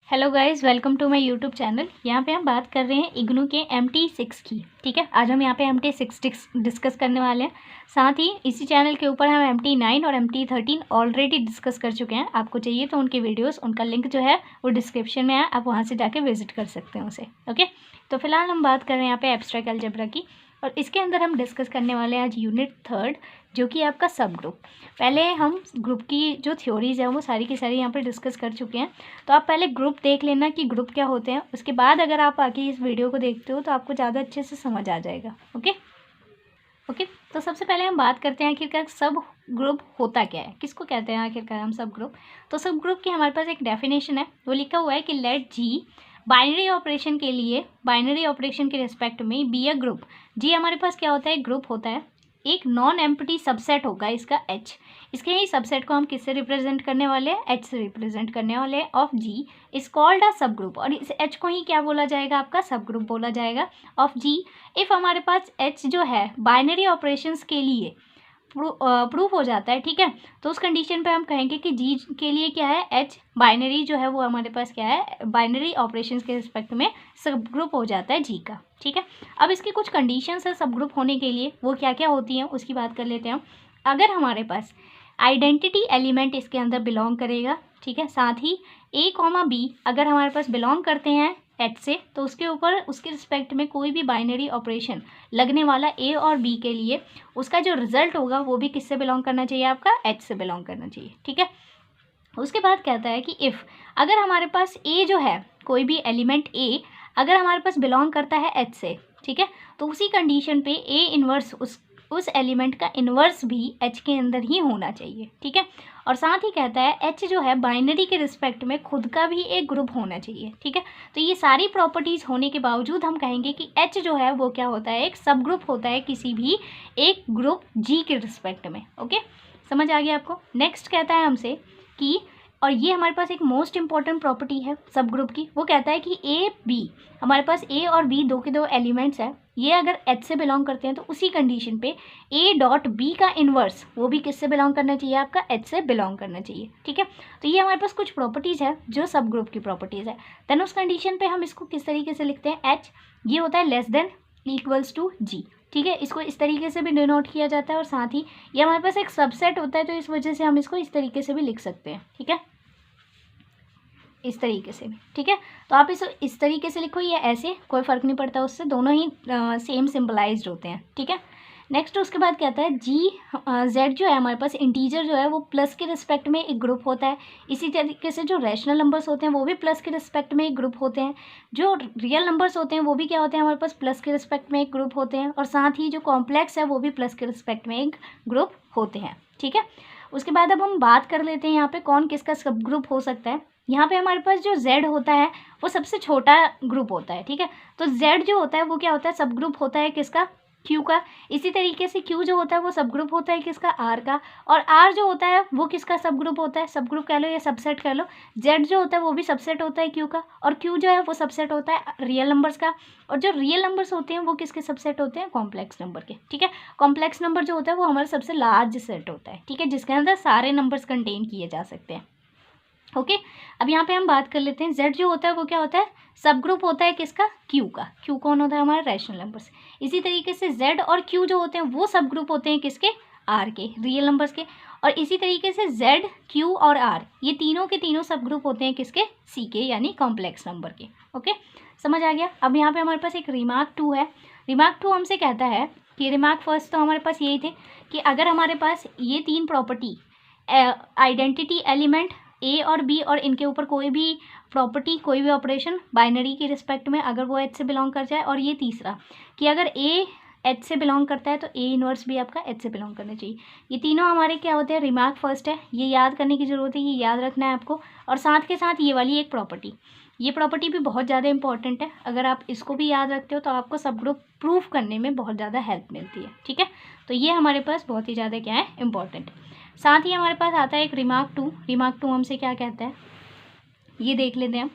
Hello guys, welcome to my YouTube channel. यहाँ पे हम बात कर रहे हैं इग्नू के MT6 की। ठीक है, आज हम यहाँ पे MT6 डिस्कस करने वाले हैं। साथ ही इसी चैनल के ऊपर हम MT9 और MT13 ऑलरेडी डिस्कस कर चुके हैं। आपको चाहिए तो उनके वीडियोस, उनका लिंक जो है वो डिस्क्रिप्शन में है, आप वहाँ से जाके विजिट कर सकते हैं उसे। ओके, तो फिलहाल हम बात कर रहे हैं यहाँ पे एब्स्ट्रैक्ट अलजेब्रा की, और इसके अंदर हम डिस्कस करने वाले हैं आज यूनिट 3 जो कि आपका सब ग्रुप। पहले हम ग्रुप की जो थ्योरीज है वो सारी की सारी यहाँ पे डिस्कस कर चुके हैं। तो आप पहले ग्रुप देख लेना कि ग्रुप क्या होते हैं, उसके बाद अगर आप आगे इस वीडियो को देखते हो तो आपको ज़्यादा अच्छे से समझ आ जाएगा। ओके, तो सबसे पहले हम बात करते हैं आखिरकार सब ग्रुप होता क्या है, किसको कहते हैं आखिरकार हम सब ग्रुप। तो सब ग्रुप की हमारे पास एक डेफिनेशन है, वो लिखा हुआ है कि लेट जी बाइनरी ऑपरेशन के लिए, बाइनरी ऑपरेशन के रिस्पेक्ट में बी अ ग्रुप। जी हमारे पास क्या होता है, ग्रुप होता है, एक नॉन एम्प्टी सबसेट होगा इसका H। इसके ही सबसेट को हम किससे रिप्रेजेंट करने वाले हैं, H से रिप्रेजेंट करने वाले हैं, of G is called a सब ग्रुप। और इस H को ही क्या बोला जाएगा, आपका सब ग्रुप बोला जाएगा ऑफ G। इफ़ हमारे पास H जो है बाइनरी ऑपरेशंस के लिए प्रूफ हो जाता है, ठीक है, तो उस कंडीशन पे हम कहेंगे कि जी के लिए क्या है, H बाइनरी जो है वो हमारे पास क्या है, बाइनरी ऑपरेशंस के रिस्पेक्ट में सब ग्रुप हो जाता है जी का। ठीक है, अब इसकी कुछ कंडीशंस है सब ग्रुप होने के लिए, वो क्या क्या होती हैं उसकी बात कर लेते हैं हम। अगर हमारे पास आइडेंटिटी एलिमेंट इसके अंदर बिलोंग करेगा, ठीक है, साथ ही A, B अगर हमारे पास बिलोंग करते हैं H से, तो उसके ऊपर उसके रिस्पेक्ट में कोई भी बाइनरी ऑपरेशन लगने वाला A और B के लिए उसका जो रिजल्ट होगा वो भी किससे बिलोंग करना चाहिए, आपका H से बिलोंग करना चाहिए। ठीक है, उसके बाद कहता है कि इफ़ अगर हमारे पास A जो है, कोई भी एलिमेंट A अगर हमारे पास बिलोंग करता है H से, ठीक है, तो उसी कंडीशन पे A इन्वर्स उस एलिमेंट का इन्वर्स भी H के अंदर ही होना चाहिए। ठीक है, और साथ ही कहता है H जो है बाइनरी के रिस्पेक्ट में खुद का भी एक ग्रुप होना चाहिए। ठीक है, तो ये सारी प्रॉपर्टीज़ होने के बावजूद हम कहेंगे कि H जो है वो क्या होता है, एक सब ग्रुप होता है किसी भी एक ग्रुप G के रिस्पेक्ट में। ओके, समझ आ गया आपको। नेक्स्ट कहता है हमसे कि, और ये हमारे पास एक मोस्ट इंपॉर्टेंट प्रॉपर्टी है सब ग्रुप की, वो कहता है कि A B हमारे पास A और B दो के दो एलिमेंट्स हैं, ये अगर H से बिलोंग करते हैं तो उसी कंडीशन पे A.B का इन्वर्स वो भी किससे बिलोंग करना चाहिए, आपका H से बिलोंग करना चाहिए। ठीक है, तो ये हमारे पास कुछ प्रॉपर्टीज़ है जो सब ग्रुप की प्रॉपर्टीज़ है। देन उस कंडीशन पे हम इसको किस तरीके से लिखते हैं, H ये होता है less than equals to G। ठीक है, इसको इस तरीके से भी डिनोट किया जाता है, और साथ ही ये हमारे पास एक सबसेट होता है, तो इस वजह से हम इसको इस तरीके से भी लिख सकते हैं। ठीक है, इस तरीके से भी। ठीक है, तो आप इस तरीके से लिखो या ऐसे, कोई फ़र्क नहीं पड़ता उससे, दोनों ही सेम सिम्बलाइज्ड होते हैं। ठीक है, नेक्स्ट उसके बाद कहता है Z जो है हमारे पास इंटीजर जो है वो प्लस के रिस्पेक्ट में एक ग्रुप होता है। इसी तरीके से जो रैशनल नंबर्स होते हैं वो भी प्लस के रिस्पेक्ट में एक ग्रुप होते हैं। जो रियल नंबर्स होते हैं वो भी क्या होते हैं, हमारे पास प्लस के रिस्पेक्ट में एक ग्रुप होते हैं, और साथ ही जो कॉम्प्लेक्स है वो भी प्लस के रिस्पेक्ट में एक ग्रुप होते हैं। ठीक है, उसके बाद अब हम बात कर लेते हैं यहाँ पे कौन किसका सब ग्रुप हो सकता है। यहाँ पे हमारे पास जो Z होता है वो सबसे छोटा ग्रुप होता है। ठीक है, तो Z जो होता है वो क्या होता है, सब ग्रुप होता है किसका, Q का। इसी तरीके से Q जो होता है वो सब ग्रुप होता है किसका, R का। और R जो होता है वो किसका सब ग्रुप होता है, सब ग्रुप कह लो या सबसेट कह लो। Z जो होता है वो भी सबसेट होता है Q का, और Q जो है वो सबसेट होता है रियल नंबर्स का। और जो रियल नंबर्स होते हैं वो किसके सबसेट होते हैं, कॉम्प्लेक्स नंबर के। ठीक है, कॉम्प्लेक्स नंबर जो होता है वो हमारा सबसे लार्ज सेट होता है। ठीक है, जिसके अंदर सारे नंबर्स कंटेन किए जा सकते हैं। ओके, अब यहाँ पे हम बात कर लेते हैं Z जो होता है वो क्या होता है, सब ग्रुप होता है किसका, Q का। Q कौन होता है, हमारा रैशनल नंबर्स। इसी तरीके से Z और Q जो होते हैं वो सब ग्रुप होते हैं किसके, R के, रियल नंबर्स के। और इसी तरीके से Z, Q और R ये तीनों के तीनों सब ग्रुप होते हैं किसके, C के, यानी कॉम्प्लेक्स नंबर के। ओके, समझ आ गया। अब यहाँ पे हमारे पास एक रिमार्क 2 है। रिमार्क 2 हमसे कहता है कि, रिमार्क फर्स्ट तो हमारे पास यही थे कि अगर हमारे पास ये तीन प्रॉपर्टी, आइडेंटिटी एलिमेंट A और B और इनके ऊपर कोई भी प्रॉपर्टी, कोई भी ऑपरेशन बाइनरी के रिस्पेक्ट में अगर वो H से बिलोंग कर जाए, और ये तीसरा कि अगर A H से बिलोंग करता है तो A इन्वर्स भी आपका H से बिलोंग करना चाहिए। ये तीनों हमारे क्या होते हैं, रिमार्क फर्स्ट है। ये याद करने की ज़रूरत है, ये याद रखना है आपको। और साथ के साथ ये वाली एक प्रॉपर्टी, ये प्रॉपर्टी भी बहुत ज़्यादा इंपॉर्टेंट है। अगर आप इसको भी याद रखते हो तो आपको सब ग्रुप प्रूफ करने में बहुत ज़्यादा हेल्प मिलती है। ठीक है, तो ये हमारे पास बहुत ही ज़्यादा क्या है, इंपॉर्टेंट। साथ ही हमारे पास आता है एक रिमार्क 2। रिमार्क 2 हमसे क्या कहता है, ये देख लेते हैं हम।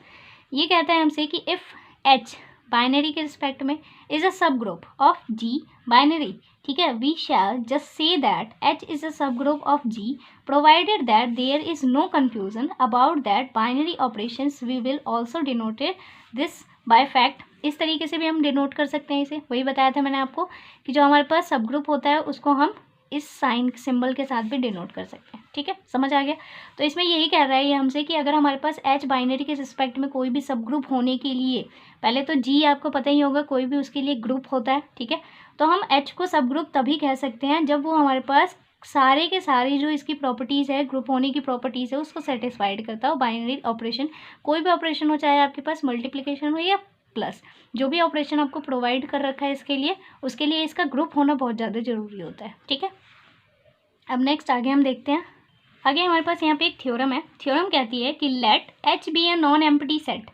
ये कहता है हमसे कि इफ़ H बाइनरी के रिस्पेक्ट में is a subgroup of G binary, ठीक है। We shall just say that H is a subgroup of G provided that there is no confusion about that binary operations. We will also denoted this by fact. इस तरीके से भी हम denote कर सकते हैं इसे, वही बताया था मैंने आपको कि जो हमारे पास सब ग्रुप होता है उसको हम इस साइन सिंबल के साथ भी डिनोट कर सकते हैं, ठीक है, समझ आ गया। तो इसमें यही कह रहा है ये हमसे कि अगर हमारे पास H बाइनरी के रिस्पेक्ट में कोई भी सब ग्रुप होने के लिए, पहले तो G आपको पता ही होगा कोई भी उसके लिए ग्रुप होता है, ठीक है, तो हम H को सब ग्रुप तभी कह सकते हैं जब वो हमारे पास सारे के सारे जो इसकी प्रॉपर्टीज़ है, ग्रुप होने की प्रॉपर्टीज़ है, उसको सेटिस्फाइड करता हो। बाइनरी ऑपरेशन कोई भी ऑपरेशन हो, चाहे आपके पास मल्टीप्लिकेशन हो या प्लस, जो भी ऑपरेशन आपको प्रोवाइड कर रखा है इसके लिए, उसके लिए इसका ग्रुप होना बहुत ज़्यादा ज़रूरी होता है, ठीक है। अब नेक्स्ट आगे हम देखते हैं। आगे हमारे पास यहाँ पे एक थ्योरम है। थ्योरम कहती है कि let H be a non empty set.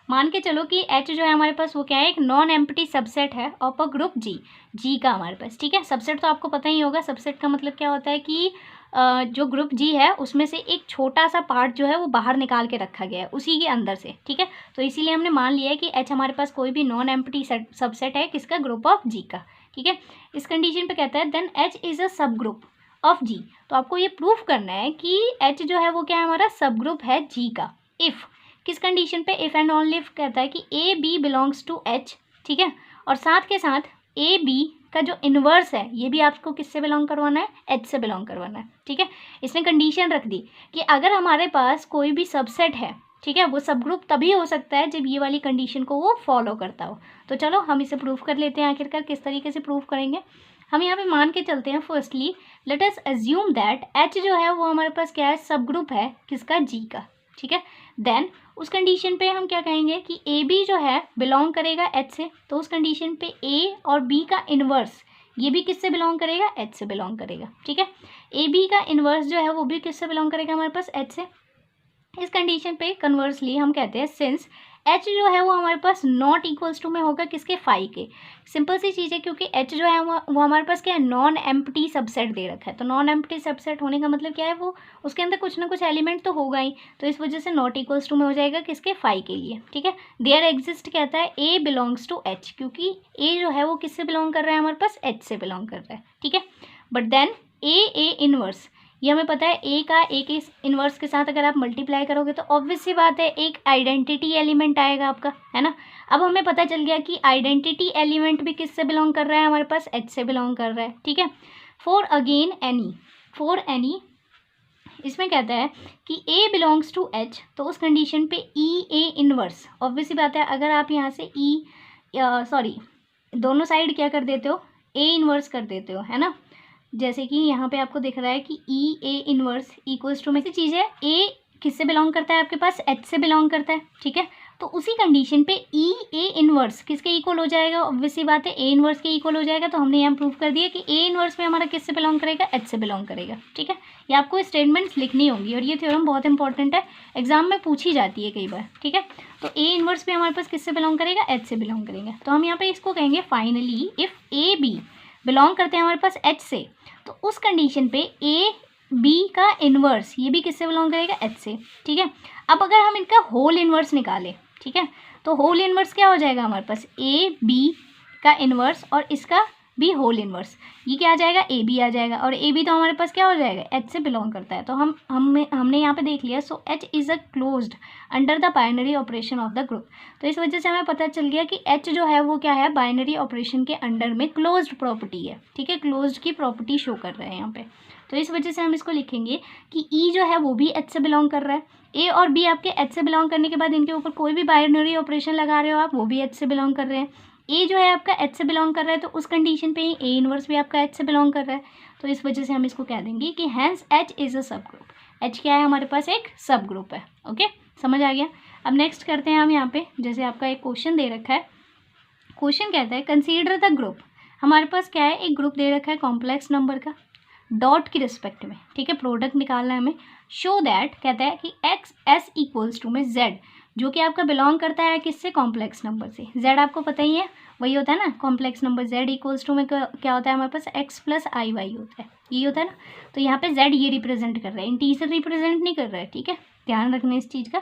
मान के चलो कि H जो है हमारे पास वो क्या है, एक नॉन एम्प्टी सबसेट है ऑफ अ ग्रुप G का हमारे पास, ठीक है। सबसेट तो आपको पता ही होगा, सबसेट का मतलब क्या होता है कि जो ग्रुप G है उसमें से एक छोटा सा पार्ट जो है वो बाहर निकाल के रखा गया है उसी के अंदर से, ठीक है। तो इसीलिए हमने मान लिया है कि H हमारे पास कोई भी नॉन एम्प्टी सबसेट है किसका, ग्रुप ऑफ G का, ठीक है। इस कंडीशन पे कहता है then H is a subgroup of G। तो आपको ये प्रूफ करना है कि H जो है वो क्या है, हमारा सब ग्रुप है G का। इफ़ किस कंडीशन पे, इफ़ एंड ओनली इफ कहता है कि A B belongs to H, ठीक है, और साथ के साथ ए बी का जो इन्वर्स है ये भी आपको किससे बिलोंग करवाना है, H से बिलोंग करवाना है, ठीक है। इसने कंडीशन रख दी कि अगर हमारे पास कोई भी सबसेट है, ठीक है, वो सब ग्रुप तभी हो सकता है जब ये वाली कंडीशन को वो फॉलो करता हो। तो चलो हम इसे प्रूफ कर लेते हैं आखिरकार। किस तरीके से प्रूफ करेंगे, हम यहाँ पे मान के चलते हैं। Firstly let us assume that H जो है वो हमारे पास क्या है, सब ग्रुप है किसका, G का, ठीक है। देन उस कंडीशन पे हम क्या कहेंगे कि ए बी जो है बिलोंग करेगा H से, तो उस कंडीशन पे A और B का इन्वर्स ये भी किससे बिलोंग करेगा, H से बिलोंग करेगा, ठीक है। ए बी का इन्वर्स जो है वो भी किससे बिलोंग करेगा, हमारे पास H से। इस कंडीशन पे कन्वर्सली हम कहते हैं सिंस H जो है वो हमारे पास नॉट इक्वल्स टू में होगा किसके, फाई के। सिंपल सी चीज़ है, क्योंकि H जो है वो हमारे पास क्या है, नॉन एम्प्टी सबसेट दे रखा है। तो नॉन एम्प्टी सबसेट होने का मतलब क्या है, वो उसके अंदर कुछ ना कुछ एलिमेंट तो होगा ही, तो इस वजह से नॉट इक्वल्स टू में हो जाएगा किसके, फाई के लिए, ठीक है। देयर एग्जिस्ट कहता है A बिलोंग्स टू H, क्योंकि A जो है वो किससे बिलोंग कर रहा है, हमारे पास H से बिलोंग कर रहा है, ठीक है। बट देन A इनवर्स, ये हमें पता है ए का ए के इन्वर्स के साथ अगर आप मल्टीप्लाई करोगे तो ऑब्वियस सी बात है एक आइडेंटिटी एलिमेंट आएगा आपका, है ना। अब हमें पता चल गया कि आइडेंटिटी एलिमेंट भी किससे बिलोंग कर रहा है, हमारे पास H से बिलोंग कर रहा है, ठीक है। फॉर एनी इसमें कहता है कि A बिलोंग्स टू H, तो उस कंडीशन पे A इनवर्स, ऑब्वियस सी बात है अगर आप यहाँ से दोनों साइड क्या कर देते हो, A इनवर्स कर देते हो, है ना। जैसे कि यहाँ पे आपको दिख रहा है कि A इनवर्स इक्वल्स टू में से चीज़ है, A किससे बिलोंग करता है, आपके पास H से बिलोंग करता है, ठीक है। तो उसी कंडीशन पे A इनवर्स किसके इक्वल हो जाएगा, ऑब्वियस सी बात है A इनवर्स के इक्वल हो जाएगा। तो हमने यहाँ प्रूव कर दिया कि A इनवर्स में हमारा किससे बिलोंग करेगा, H से बिलोंग करेगा, ठीक है। ये आपको स्टेटमेंट्स लिखनी होंगी और ये थ्योरम बहुत इंपॉर्टेंट है, एग्जाम में पूछी जाती है कई बार, ठीक है। तो A इनवर्स भी हमारे पास किससे बिलोंग करेगा, H से बिलोंग करेंगे। तो हम यहाँ पे इसको कहेंगे finally if A B belong करते हैं हमारे पास H से, तो उस कंडीशन पे A B का इन्वर्स ये भी किससे बिलोंग करेगा, H से, ठीक है। अब अगर हम इनका होल इन्वर्स निकालें, ठीक है, तो होल इन्वर्स क्या हो जाएगा हमारे पास, A B का इन्वर्स और इसका भी होल इन्वर्स, ये क्या आ जाएगा, A B आ जाएगा। और A B तो हमारे पास क्या हो जाएगा, H से बिलोंग करता है। तो हमने यहाँ पे देख लिया, सो H is a closed under the binary operation of the group. तो इस वजह से हमें पता चल गया कि H जो है वो क्या है, बाइनरी ऑपरेशन के अंडर में क्लोज्ड प्रॉपर्टी है, ठीक है, क्लोज्ड की प्रॉपर्टी शो कर रहा है यहाँ पे। तो इस वजह से हम इसको लिखेंगे कि E जो है वो भी H से बिलोंग कर रहा है। A और B आपके H से बिलोंग करने के बाद इनके ऊपर कोई भी बाइनरी ऑपरेशन लगा रहे हो आप, वो भी H से बिलोंग कर रहे हैं। A जो है आपका H से बिलोंग कर रहा है, तो उस कंडीशन पे ही A इनवर्स भी आपका H से बिलोंग कर रहा है। तो इस वजह से हम इसको कह देंगे कि हैंस H इज़ अ सब ग्रुप। H क्या है, हमारे पास एक सब ग्रुप है, ओके, समझ आ गया। अब नेक्स्ट करते हैं हम यहाँ पे, जैसे आपका एक क्वेश्चन दे रखा है। क्वेश्चन कहता है कंसीडर द ग्रुप, हमारे पास क्या है, एक ग्रुप दे रखा है कॉम्प्लेक्स नंबर का डॉट की रिस्पेक्ट में, ठीक है, प्रोडक्ट निकालना है हमें। शो दैट कहता है कि एक्स एस इक्वल्स टू में जेड, जो कि आपका बिलोंग करता है किससे, कॉम्प्लेक्स नंबर से। जेड आपको पता ही है, वही होता है ना complex number. Z equals to में क्या होता है हमारे पास, एक्स प्लस आई वाई होता है, ये होता है ना। तो यहाँ पे जेड ये रिप्रेजेंट कर रहा है, इंटीजर रिप्रेजेंट नहीं कर रहा है, ठीक है, ध्यान रखना इस चीज़ का।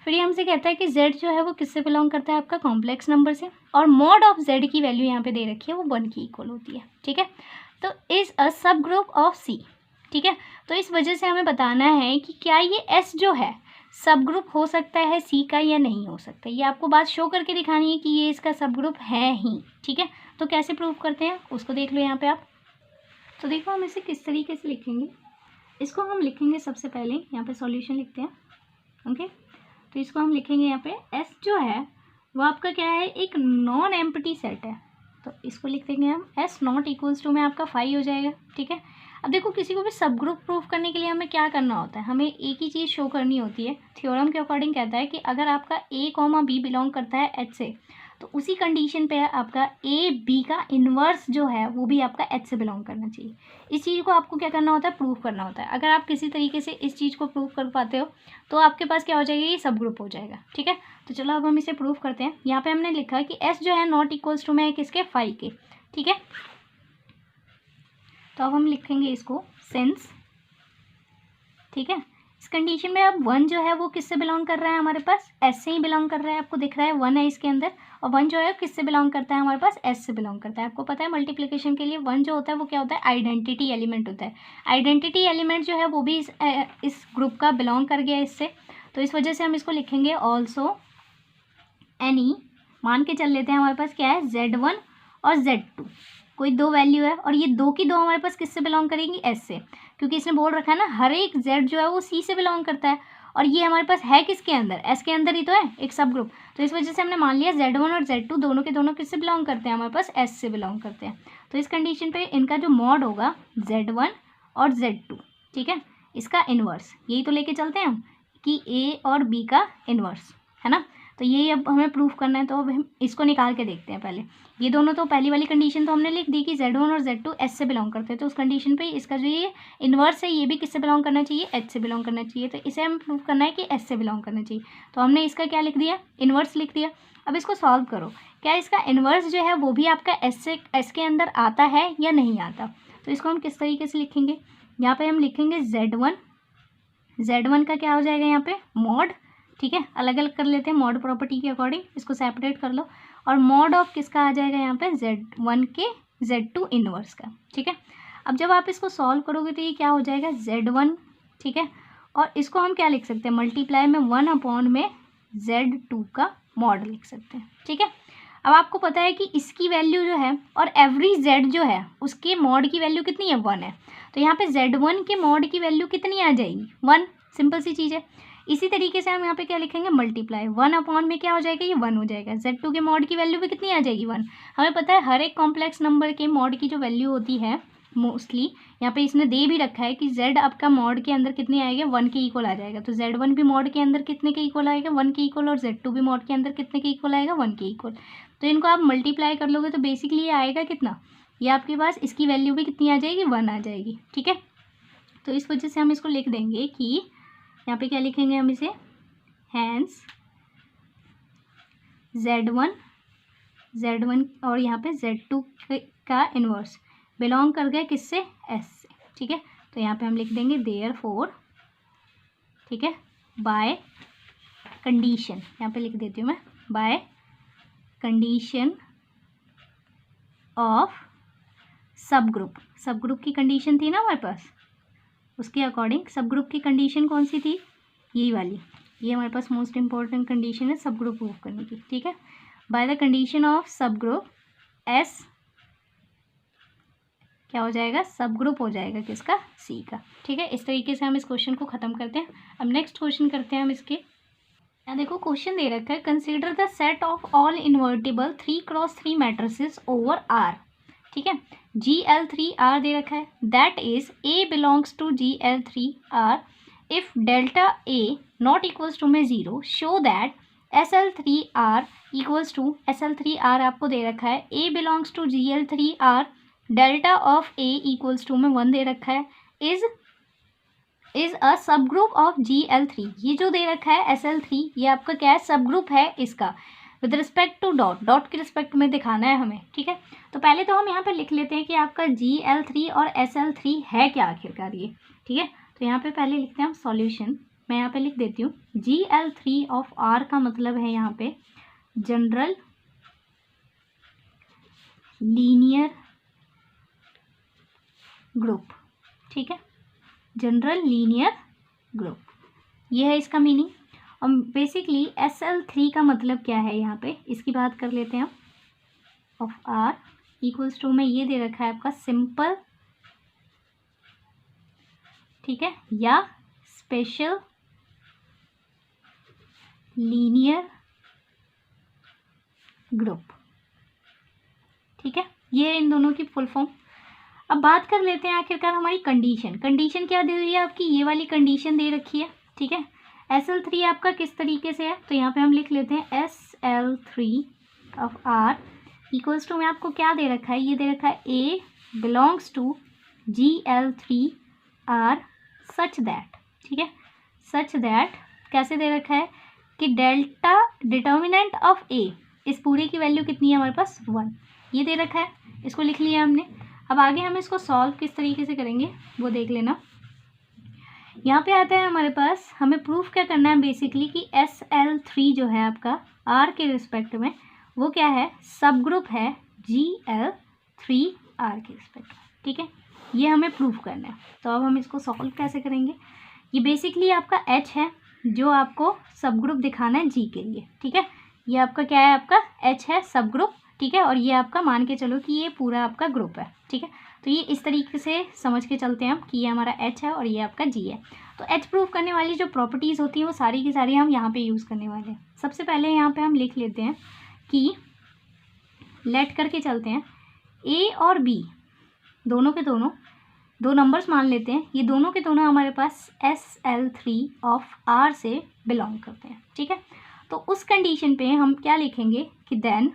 फिर ये हमसे कहता है कि z जो है वो किससे बिलोंग करता है, आपका कॉम्प्लेक्स नंबर से, और मॉड ऑफ z की वैल्यू यहाँ पे दे रखी है वो 1 की इक्वल होती है, ठीक है। तो is a subgroup of c, ठीक है। तो इस वजह से हमें बताना है कि क्या ये s जो है सब ग्रुप हो सकता है c का या नहीं हो सकता। ये आपको बात शो करके दिखानी है कि ये इसका सब ग्रुप है ही, ठीक है। तो कैसे प्रूव करते हैं उसको देख लो यहाँ पे आप। तो देखो हम इसे किस तरीके से लिखेंगे। इसको हम लिखेंगे सबसे पहले यहाँ पे सॉल्यूशन लिखते हैं, ओके। तो इसको हम लिखेंगे यहाँ पे S जो है वो आपका क्या है, एक नॉन एम्प्टी सेट है। तो इसको लिख देंगे हम S नॉट इक्वल्स टू में आपका 5 हो जाएगा, ठीक है। अब देखो किसी को भी सब ग्रुप प्रूफ करने के लिए हमें क्या करना होता है, हमें एक ही चीज़ शो करनी होती है। थ्योरम के अकॉर्डिंग कहता है कि अगर आपका A, B बिलोंग करता है H से, तो उसी कंडीशन पे आपका A, B का इन्वर्स जो है वो भी आपका H से बिलोंग करना चाहिए। इस चीज़ को आपको क्या करना होता है, प्रूफ करना होता है। अगर आप किसी तरीके से इस चीज़ को प्रूफ कर पाते हो तो आपके पास क्या हो जाएगा, ये सब ग्रुप हो जाएगा, ठीक है। तो चलो अब हम इसे प्रूफ करते हैं। यहाँ पे हमने लिखा कि S जो है नॉट इक्वल्स टू में है किसके, 5 के, ठीक है। तो अब हम लिखेंगे इसको सिंस, ठीक है। इस कंडीशन में अब 1 जो है वो किससे बिलोंग कर रहा है, हमारे पास S से ही बिलोंग कर रहा है। आपको दिख रहा है 1 है इसके अंदर, और 1 जो है किससे बिलोंग करता है, हमारे पास S से बिलोंग करता है। आपको पता है मल्टीप्लिकेशन के लिए 1 जो होता है वो क्या होता है, आइडेंटिटी एलिमेंट होता है। आइडेंटिटी एलिमेंट जो है वो भी इस ग्रुप का बिलोंग कर गया इससे। तो इस वजह से हम इसको लिखेंगे ऑल्सो एनी, मान के चल लेते हैं हमारे पास क्या है, Z1 और Z2, कोई दो वैल्यू है, और ये दो की दो हमारे पास किससे बिलोंग करेंगी, S से, क्योंकि इसने बोल रखा है ना हर एक Z जो है वो C से बिलोंग करता है, और ये हमारे पास है किसके अंदर, S के अंदर ही तो है, एक सब ग्रुप। तो इस वजह से हमने मान लिया Z1 और Z2 दोनों के दोनों किससे बिलोंग करते हैं, हमारे पास S से बिलोंग करते हैं। तो इस कंडीशन पे इनका जो मॉड होगा Z1 और Z2, ठीक है, इसका इन्वर्स, यही तो लेके चलते हैं हम कि A और B का इन्वर्स, है ना। तो यही अब हमें प्रूफ करना है। तो अब हम इसको निकाल के देखते हैं। पहले ये दोनों, तो पहली वाली कंडीशन तो हमने लिख दी कि Z1 और Z2 S से बिलोंग करते हैं, तो उस कंडीशन पे इसका जो ये इन्वर्स है ये भी किससे बिलोंग करना चाहिए, H से बिलोंग करना चाहिए। तो इसे हमें प्रूफ करना है कि S से बिलोंग करना चाहिए। तो हमने इसका क्या लिख दिया, इन्वर्स लिख दिया। अब इसको सॉल्व करो, क्या इसका इन्वर्स जो है वो भी आपका S के अंदर आता है या नहीं आता। तो इसको हम किस तरीके से लिखेंगे, यहाँ पर हम लिखेंगे Z1 का क्या हो जाएगा यहाँ पे, मॉड, ठीक है। अलग अलग कर लेते हैं मॉड प्रॉपर्टी के अकॉर्डिंग, इसको सेपरेट कर लो। और मॉड ऑफ किसका आ जाएगा यहाँ पे, Z1 के Z2 इन्वर्स का, ठीक है। अब जब आप इसको सॉल्व करोगे तो ये क्या हो जाएगा, Z1, ठीक है। और इसको हम क्या लिख सकते हैं, मल्टीप्लाई में 1 में Z2 का मॉड लिख सकते हैं, ठीक है। अब आपको पता है कि इसकी वैल्यू जो है और एवरी Z जो है उसके मॉड की वैल्यू कितनी है, 1 है। तो यहाँ पे Z1 के मॉड की वैल्यू कितनी आ जाएगी, 1, सिंपल सी चीज़ है। इसी तरीके से हम यहाँ पे क्या लिखेंगे, मल्टीप्लाई 1 में क्या हो जाएगा, ये 1 हो जाएगा। Z2 के मॉड की वैल्यू भी कितनी आ जाएगी, 1। हमें पता है हर एक कॉम्प्लेक्स नंबर के मॉड की जो वैल्यू होती है मोस्टली, यहाँ पे इसने दे भी रखा है कि Z आपका मॉड के अंदर कितने आएगा, 1 के इक्वल आ जाएगा। तो Z1 भी मॉड के अंदर कितने के इक्वल आएगा, 1 के इक्वल, और Z2 भी मॉड के अंदर कितने के इक्वल आएगा, 1 के इक्वल। तो इनको आप मल्टीप्लाई कर लोगे तो बेसिकली ये आएगा कितना, ये आपके पास इसकी वैल्यू भी कितनी आ जाएगी, 1 आ जाएगी, ठीक है। तो इस वजह से हम इसको लिख देंगे कि यहाँ पे क्या लिखेंगे हम इसे, हैंस Z1 और यहाँ पे Z2 का इन्वर्स बिलोंग कर गया किससे, S से, ठीक है। तो यहाँ पे हम लिख देंगे देयरफॉर, ठीक है, बाय कंडीशन, यहाँ पे लिख देती हूँ मैं, बाय कंडीशन ऑफ सब ग्रुप की कंडीशन थी ना हमारे पास, उसके अकॉर्डिंग सब ग्रुप की कंडीशन कौन सी थी, यही वाली, ये हमारे पास मोस्ट इंपॉर्टेंट कंडीशन है सब ग्रुप प्रूव करने की, ठीक है। बाय द कंडीशन ऑफ सब ग्रुप S क्या हो जाएगा, सब ग्रुप हो जाएगा किसका, C का, ठीक है। इस तरीके से हम इस क्वेश्चन को ख़त्म करते हैं। अब नेक्स्ट क्वेश्चन करते हैं हम इसके। यहाँ देखो क्वेश्चन दे रखा है, consider the set of all invertible 3x3 matrices over R, ठीक है। GL3R दे रखा है, that is A belongs to GL3R if delta A not equals to में 0, show that SL3R equals to, SL3R आपको दे रखा है, A belongs to GL3R, delta of A equals to में 1 दे रखा है, is a subgroup of GL3, ये जो दे रखा है SL3 ये आपका क्या है, सब ग्रुप है इसका, विद रिस्पेक्ट टू डॉट के रिस्पेक्ट में दिखाना है हमें, ठीक है। तो पहले तो हम यहाँ पर लिख लेते हैं कि आपका GL3 और SL3 है क्या आखिरकार ये, ठीक है। तो यहाँ पे पहले लिखते हैं हम सॉल्यूशन, मैं यहाँ पे लिख देती हूँ GL3 ऑफ R का मतलब है यहाँ पे जनरल लीनियर ग्रुप, ठीक है, जनरल लीनियर ग्रुप, ये है इसका मीनिंग। और बेसिकली SL3 का मतलब क्या है यहाँ पे, इसकी बात कर लेते हैं हम। ऑफ R इक्वल्स टू में ये दे रखा है आपका सिंपल, ठीक है, या स्पेशल लीनियर ग्रुप, ठीक है, ये इन दोनों की फुल फॉर्म। अब बात कर लेते हैं आखिरकार हमारी कंडीशन क्या दे रही है आपकी, ये वाली कंडीशन दे रखी है, ठीक है। SL3 आपका किस तरीके से है, तो यहाँ पे हम लिख लेते हैं SL3 of R equals to में आपको क्या दे रखा है, ये दे रखा है A belongs to GL3R such that, ठीक है, सच दैट कैसे दे रखा है कि डेल्टा डिटर्मिनेंट ऑफ A, इस पूरे की वैल्यू कितनी है हमारे पास 1, ये दे रखा है, इसको लिख लिया हमने। अब आगे हम इसको सॉल्व किस तरीके से करेंगे वो देख लेना। यहाँ पे आता है हमारे पास, हमें प्रूफ क्या करना है बेसिकली कि SL3 जो है आपका R के रिस्पेक्ट में वो क्या है, सब ग्रुप है GL3R के रिस्पेक्ट में, ठीक है, ये हमें प्रूफ करना है। तो अब हम इसको सॉल्व कैसे करेंगे, ये बेसिकली आपका H है जो आपको सब ग्रुप दिखाना है G के लिए, ठीक है, ये आपका क्या है, आपका H है सब ग्रुप, ठीक है, और ये आपका मान के चलो कि ये पूरा आपका ग्रुप है, ठीक है। तो ये इस तरीके से समझ के चलते हैं हम कि ये हमारा H है और ये आपका G है। तो H प्रूफ करने वाली जो प्रॉपर्टीज़ होती हैं वो सारी की सारी हम यहाँ पे यूज़ करने वाले हैं। सबसे पहले यहाँ पे हम लिख लेते हैं कि लेट करके चलते हैं A और B दोनों के दोनों दो नंबर्स मान लेते हैं, ये दोनों के दोनों हमारे पास SL3 ऑफ R से बिलोंग करते हैं, ठीक है। तो उस कंडीशन पे हम क्या लिखेंगे कि देन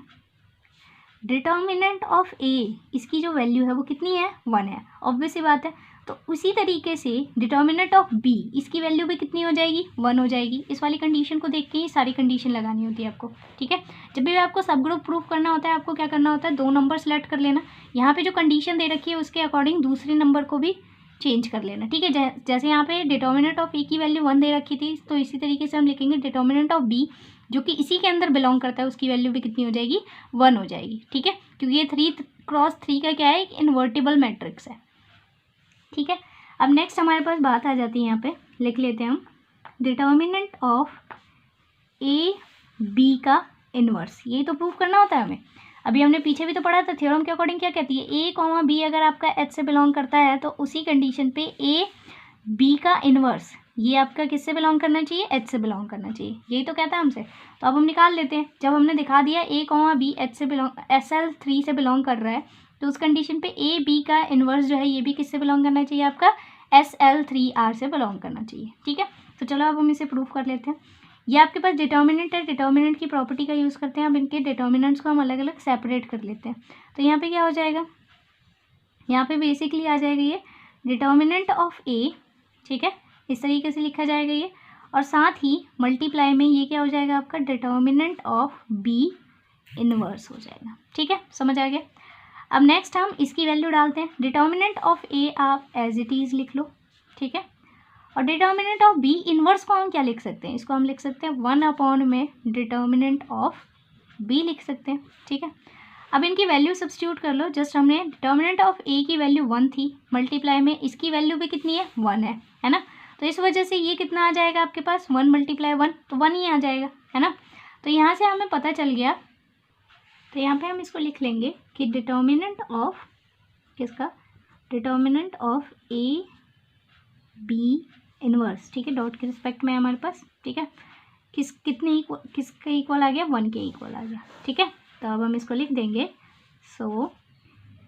डिटर्मिनेंट ऑफ A, इसकी जो वैल्यू है वो कितनी है 1 है, ऑब्वियस सी बात है। तो उसी तरीके से डिटर्मिनेंट ऑफ B, इसकी वैल्यू भी कितनी हो जाएगी 1 हो जाएगी। इस वाली कंडीशन को देख के ही सारी कंडीशन लगानी होती है आपको, ठीक है। जब भी आपको सब ग्रुप प्रूफ करना होता है आपको क्या करना होता है, दो नंबर सेलेक्ट कर लेना, यहाँ पे जो कंडीशन दे रखी है उसके अकॉर्डिंग दूसरे नंबर को भी चेंज कर लेना, ठीक है। जैसे यहाँ पे डिटर्मिनेंट ऑफ A की वैल्यू 1 दे रखी थी, तो इसी तरीके से हम लिखेंगे डिटर्मिनेंट ऑफ B जो कि इसी के अंदर बिलोंग करता है उसकी वैल्यू भी कितनी हो जाएगी 1 हो जाएगी, ठीक है, क्योंकि ये 3x3 का क्या है, एक इन्वर्टिबल मैट्रिक्स है, ठीक है। अब नेक्स्ट हमारे पास बात आ जाती है, यहाँ पे लिख लेते हैं हम डिटर्मिनेंट ऑफ A B का इन्वर्स, यही तो प्रूफ करना होता है हमें। अभी हमने पीछे भी तो पढ़ा था, थ्योरम के अकॉर्डिंग क्या कहती है, A, B अगर आपका H से बिलोंग करता है तो उसी कंडीशन पे A B का इन्वर्स ये आपका किससे बिलोंग करना चाहिए, H से बिलोंग करना चाहिए, यही तो कहता है हमसे। तो अब हम निकाल लेते हैं, जब हमने दिखा दिया A, B H से बिलोंग SL3 से बिलोंग कर रहा है तो उस कंडीशन पे A B का इन्वर्स जो है ये भी किससे बिलोंग करना चाहिए, आपका SL3R से बिलोंग करना चाहिए, ठीक है। तो चलो अब हम इसे प्रूफ कर लेते हैं। ये आपके पास डिटर्मिनेंट है, डिटर्मिनेंट की प्रॉपर्टी का यूज़ करते हैं। अब इनके डिटर्मिनेंट्स को हम अलग अलग सेपरेट कर लेते हैं। तो यहाँ पे क्या हो जाएगा, यहाँ पे बेसिकली आ जाएगा ये डिटर्मिनेंट ऑफ A, ठीक है, इस तरीके से लिखा जाएगा ये, और साथ ही मल्टीप्लाई में ये क्या हो जाएगा आपका डिटर्मिनेंट ऑफ B इनवर्स हो जाएगा, ठीक है, समझ आ गया। अब नेक्स्ट हम इसकी वैल्यू डालते हैं, डिटर्मिनेंट ऑफ A आप एज इट इज़ लिख लो, ठीक है, और डिटर्मिनेंट ऑफ B इनवर्स को हम क्या लिख सकते हैं, इसको हम लिख सकते हैं 1 में डिटर्मिनेंट ऑफ B लिख सकते हैं, ठीक है। अब इनकी वैल्यू सब्स्टिट्यूट कर लो, जस्ट हमने डिटर्मिनेंट ऑफ A की वैल्यू 1 थी, मल्टीप्लाई में इसकी वैल्यू भी कितनी है 1 है ना, तो इस वजह से ये कितना आ जाएगा आपके पास 1 × 1 तो 1 ही आ जाएगा, है ना। तो यहाँ से हमें पता चल गया, तो यहाँ पे हम इसको लिख लेंगे कि डिटर्मिनेंट ऑफ किसका, determinant of A B inverse, ठीक है, डॉट के रिस्पेक्ट में हमारे पास, ठीक है, किसके इक्वल आ गया 1 के इक्वल आ गया, ठीक है। तो अब हम इसको लिख देंगे, so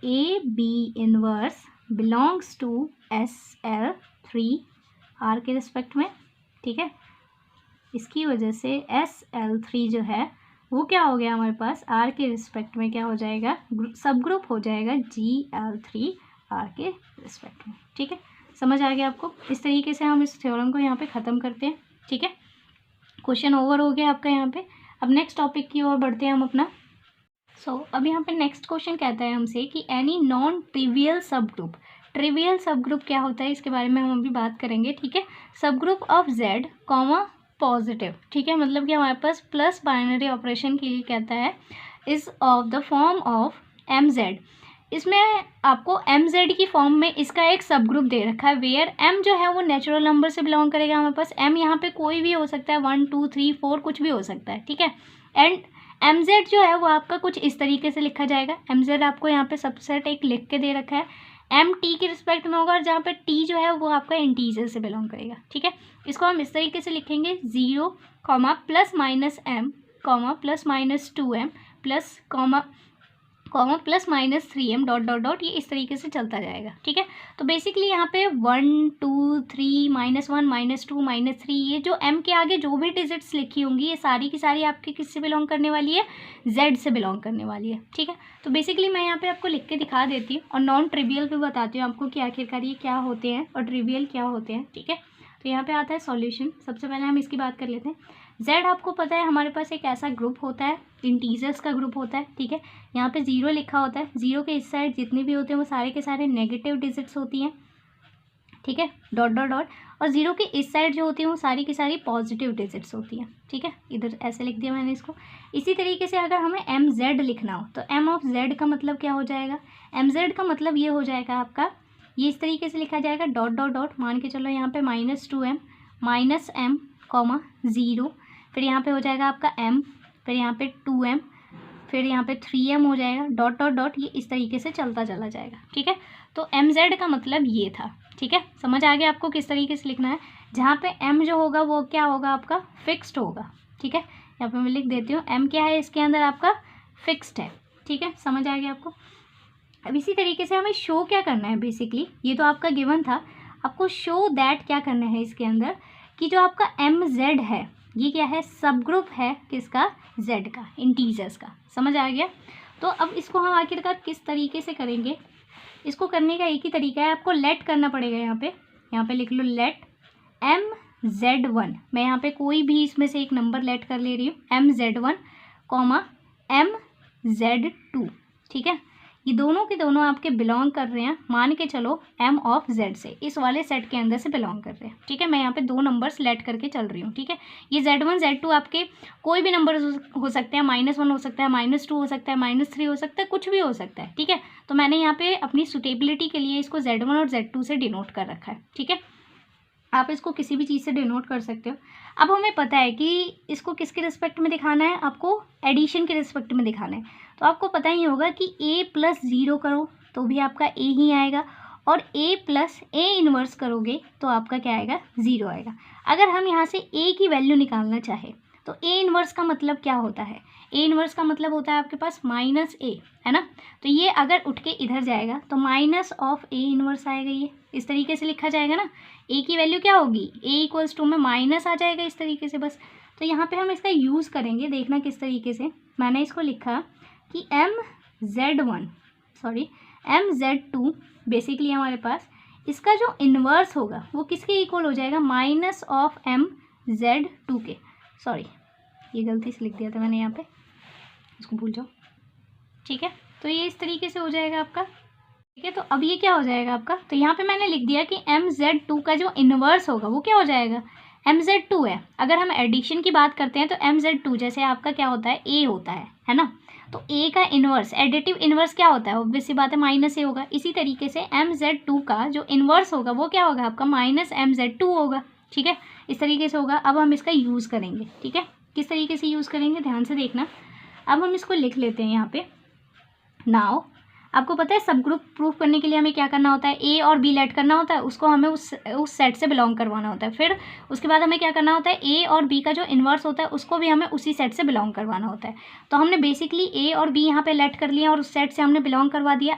A B inverse belongs to SL3R के रिस्पेक्ट में, ठीक है। इसकी वजह से SL3 जो है वो क्या हो गया हमारे पास R के रिस्पेक्ट में क्या हो जाएगा, सब ग्रुप हो जाएगा GL3R के रिस्पेक्ट में, ठीक है, समझ आ गया आपको। इस तरीके से हम इस थ्योरम को यहाँ पे ख़त्म करते हैं, ठीक है। क्वेश्चन ओवर हो गया आपका यहाँ पे। अब नेक्स्ट टॉपिक की ओर बढ़ते हैं हम अपना। अब यहाँ पे नेक्स्ट क्वेश्चन कहता है हमसे कि एनी नॉन ट्रिवियल सब ग्रुप ट्रिवियल सब ग्रुप क्या होता है इसके बारे में हम अभी बात करेंगे, ठीक है। सब group of Z comma positive, ठीक है, मतलब कि हमारे पास प्लस बाइनरी ऑपरेशन के लिए कहता है is of the form of M Z. इसमें आपको एम जेड की फॉर्म में इसका एक सब ग्रुप दे रखा है वेयर एम जो है वो नेचुरल नंबर से बिलोंग करेगा। हमारे पास एम यहाँ पे कोई भी हो सकता है, 1 2 3 4 कुछ भी हो सकता है, ठीक है। एंड एम जेड जो है वो आपका कुछ इस तरीके से लिखा जाएगा। एम जेड आपको यहाँ पे सबसेट एक लिख के दे रखा है, एम टी के रिस्पेक्ट में होगा, और जहाँ पे टी जो है वो आपका इंटीजर से बिलोंग करेगा, ठीक है। इसको हम इस तरीके से लिखेंगे 0 comma plus minus M comma plus minus 2m plus comma plus minus 3m dot dot dot, ये इस तरीके से चलता जाएगा, ठीक है। तो बेसिकली यहाँ पे 1 2 3 -1 -2 -3, ये जो m के आगे जो भी डिजिट्स लिखी होंगी ये सारी की सारी आपकी किससे बिलोंग करने वाली है, z से बिलोंग करने वाली है, ठीक है। तो बेसिकली मैं यहाँ पे आपको लिख के दिखा देती हूँ और नॉन ट्रिवियल भी बताती हूँ आपको कि आखिरकार ये क्या होते हैं और ट्रिवियल क्या होते हैं, ठीक है। तो यहाँ पे आता है सॉल्यूशन। सबसे पहले हम इसकी बात कर लेते हैं। z आपको पता है हमारे पास एक ऐसा ग्रुप होता है, इंटीजर्स का ग्रुप होता है, ठीक है। यहाँ पे 0 लिखा होता है, 0 के इस साइड जितने भी होते हैं वो सारे के सारे नेगेटिव डिजिट्स होती हैं, ठीक है, डॉट डॉट डॉट। और 0 के इस साइड जो होती हैं वो सारी की सारी पॉजिटिव डिजिट्स होती हैं, ठीक है। इधर ऐसे लिख दिया मैंने इसको। इसी तरीके से अगर हमें एम जेड लिखना हो तो एम ऑफ जेड का मतलब क्या हो जाएगा, एम जेड का मतलब ये हो जाएगा आपका, ये इस तरीके से लिखा जाएगा डॉट डॉट डॉट, मान के चलो यहाँ पे -2m माइनस m कॉमा 0, फिर यहाँ पे हो जाएगा आपका m, फिर यहाँ पे 2m, फिर यहाँ पे 3m हो जाएगा डॉट डॉट डॉट, ये इस तरीके से चलता चला जाएगा, ठीक है। तो एम जेड का मतलब ये था, ठीक है। समझ आ गया आपको किस तरीके से लिखना है। जहाँ पे m जो होगा वो क्या होगा आपका, फिक्स्ड होगा, ठीक है। यहाँ पे मैं लिख देती हूँ m क्या है, इसके अंदर आपका फिक्स्ड है, ठीक है। समझ आ गया आपको। अब इसी तरीके से हमें शो क्या करना है, बेसिकली ये तो आपका गिवन था, आपको शो दैट क्या करना है इसके अंदर कि जो आपका एम जेड है ये क्या है, सब ग्रुप है किसका, जेड का, इंटीजर्स का। समझ आ गया। तो अब इसको हम आखिरकार किस तरीके से करेंगे, इसको करने का एक ही तरीका है, आपको लेट करना पड़ेगा। यहाँ पे लिख लो लेट एम जेड 1, मैं यहाँ पे कोई भी इसमें से एक नंबर लेट कर ले रही हूँ, एम जेड 1 कॉमा एम जेड 2, ठीक है। ये दोनों के दोनों आपके बिलोंग कर रहे हैं, मान के चलो m ऑफ z से, इस वाले सेट के अंदर से बिलोंग कर रहे हैं, ठीक है। मैं यहाँ पे 2 नंबर्स लेट करके चल रही हूँ, ठीक है। ये z1 z2 आपके कोई भी नंबर हो सकते हैं, -1 हो सकता है, -2 हो सकता है, -3 हो सकता है, कुछ भी हो सकता है, ठीक है। तो मैंने यहाँ पे अपनी सुटेबिलिटी के लिए इसको z1 और z2 से डिनोट कर रखा है, ठीक है। आप इसको किसी भी चीज़ से डिनोट कर सकते हो। अब हमें पता है कि इसको किसके रिस्पेक्ट में दिखाना है, आपको एडिशन के रिस्पेक्ट में दिखाना है। तो आपको पता ही होगा कि a + 0 करो तो भी आपका a ही आएगा, और a + a इन्वर्स करोगे तो आपका क्या आएगा, 0 आएगा। अगर हम यहाँ से a की वैल्यू निकालना चाहे तो a इन्वर्स का मतलब क्या होता है, a इन्वर्स का मतलब होता है आपके पास -a, है ना। तो ये अगर उठ के इधर जाएगा तो माइनस ऑफ a इन्वर्स आएगा, ये इस तरीके से लिखा जाएगा ना। a की वैल्यू क्या होगी, a = में माइनस आ जाएगा इस तरीके से बस। तो यहाँ पे हम इसका यूज़ करेंगे, देखना किस तरीके से। मैंने इसको लिखा कि एम जेड 2 बेसिकली हमारे पास इसका जो इन्वर्स होगा वो किसके इक्वल हो जाएगा, माइनस ऑफ एम जेड 2 के। सॉरी ये गलती से लिख दिया था मैंने यहाँ पे, इसको भूल जाओ, ठीक है। तो ये इस तरीके से हो जाएगा आपका, ठीक है। तो अब ये क्या हो जाएगा आपका, तो यहाँ पे मैंने लिख दिया कि एम जेड 2 का जो इन्वर्स होगा वो क्या हो जाएगा, एम जेड 2 है। अगर हम एडिशन की बात करते हैं तो एम जेड 2 जैसे आपका क्या होता है, ए होता है ना। तो ए का इन्वर्स, एडिटिव इन्वर्स क्या होता है, ऑब्वियस सी बात है -a होगा। इसी तरीके से एम जेड 2 का जो इन्वर्स होगा वो क्या होगा आपका, -mz2 होगा, ठीक है। इस तरीके से होगा। अब हम इसका यूज़ करेंगे, ठीक है। किस तरीके से यूज़ करेंगे, ध्यान से देखना। अब हम इसको लिख लेते हैं यहाँ पे। नाउ आपको पता है सब ग्रुप प्रूफ करने के लिए हमें क्या करना होता है, ए और बी लेट करना होता है, उसको हमें उस सेट से बिलोंग करवाना होता है। फिर उसके बाद हमें क्या करना होता है, ए और बी का जो इन्वर्स होता है उसको भी हमें उसी सेट से बिलोंग करवाना होता है। तो हमने बेसिकली ए और बी यहाँ पे लेट कर लिया और उस सेट से हमने बिलोंग करवा दिया।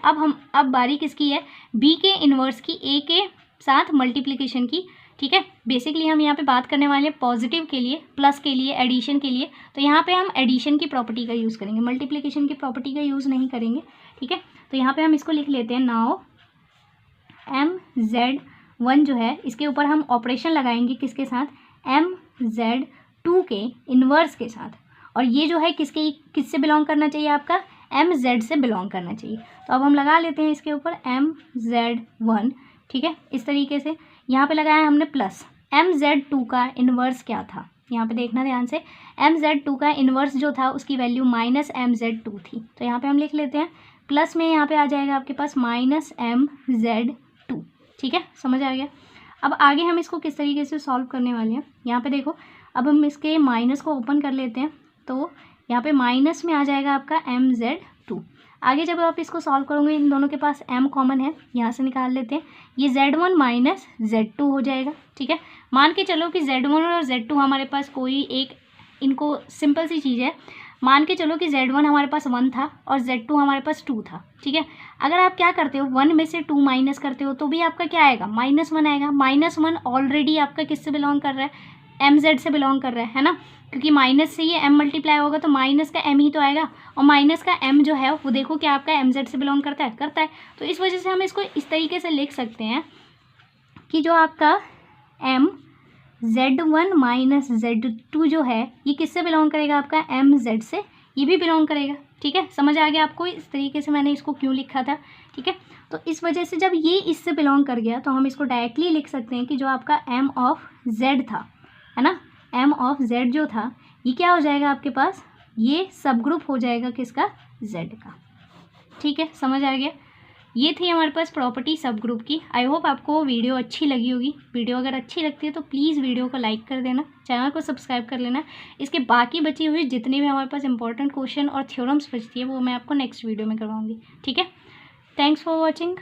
अब बारी किसकी है, बी के इन्वर्स की ए के साथ मल्टीप्लीकेशन की, ठीक है। बेसिकली हम यहाँ पे बात करने वाले हैं पॉजिटिव के लिए, प्लस के लिए, एडिशन के लिए। तो यहाँ पे हम एडिशन की प्रॉपर्टी का यूज़ करेंगे, मल्टीप्लिकेशन की प्रॉपर्टी का यूज़ नहीं करेंगे, ठीक है। तो यहाँ पे हम इसको लिख लेते हैं, नाउ एम जेड 1 जो है इसके ऊपर हम ऑपरेशन लगाएंगे किसके साथ, एम जेड 2 के इन्वर्स के साथ। और ये जो है किससे बिलोंग करना चाहिए आपका, MZ से बिलोंग करना चाहिए। तो अब हम लगा लेते हैं इसके ऊपर MZ1, ठीक है। इस तरीके से यहाँ पे लगाया हमने प्लस। MZ2 का इन्वर्स क्या था, यहाँ पे देखना ध्यान से। MZ2 का इन्वर्स जो था उसकी वैल्यू -MZ2 थी, तो यहाँ पे हम लिख लेते हैं प्लस में यहाँ पे आ जाएगा आपके पास -MZ2, ठीक है, समझ आ गया। अब आगे हम इसको किस तरीके से सॉल्व करने वाले हैं, यहाँ पे देखो। अब हम इसके माइनस को ओपन कर लेते हैं, तो यहाँ पे माइनस में आ जाएगा आपका MZ2। आगे जब आप इसको सॉल्व करोगे, इन दोनों के पास M कॉमन है, यहाँ से निकाल लेते हैं। ये Z1 माइनस Z2 हो जाएगा, ठीक है। मान के चलो कि Z1 और Z2 हमारे पास कोई एक, इनको सिंपल सी चीज़ है, मान के चलो कि Z1 हमारे पास 1 था और Z2 हमारे पास 2 था, ठीक है। अगर आप क्या करते हो, 1 में से 2 माइनस करते हो तो भी आपका क्या आएगा, -1 आएगा। -1 ऑलरेडी आपका किससे बिलोंग कर रहा है, MZ से बिलोंग कर रहा है ना, क्योंकि माइनस से ये M मल्टीप्लाई होगा तो माइनस का M ही तो आएगा, और माइनस का M जो है वो देखो क्या आपका MZ से बिलोंग करता है। तो इस वजह से हम इसको इस तरीके से लिख सकते हैं कि जो आपका MZ1 माइनस Z2 जो है ये किससे बिलोंग करेगा, आपका MZ से ये भी बिलोंग करेगा, ठीक है। समझ आ गया आपको इस तरीके से मैंने इसको क्यों लिखा था, ठीक है। तो इस वजह से जब ये इससे बिलोंग कर गया तो हम इसको डायरेक्टली लिख सकते हैं कि जो आपका M ऑफ Z था, है ना, M ऑफ Z जो था ये क्या हो जाएगा आपके पास, ये सब ग्रुप हो जाएगा किसका, Z का, ठीक है, समझ आ गया। ये थी हमारे पास प्रॉपर्टी सब ग्रुप की। आई होप आपको वीडियो अच्छी लगी होगी। वीडियो अगर अच्छी लगती है तो प्लीज़ वीडियो को लाइक कर देना, चैनल को सब्सक्राइब कर लेना। इसके बाकी बची हुई जितने भी हमारे पास इंपॉर्टेंट क्वेश्चन और थ्योरम्स बचती है वो मैं आपको नेक्स्ट वीडियो में करवाऊँगी, ठीक है। Thanks for watching.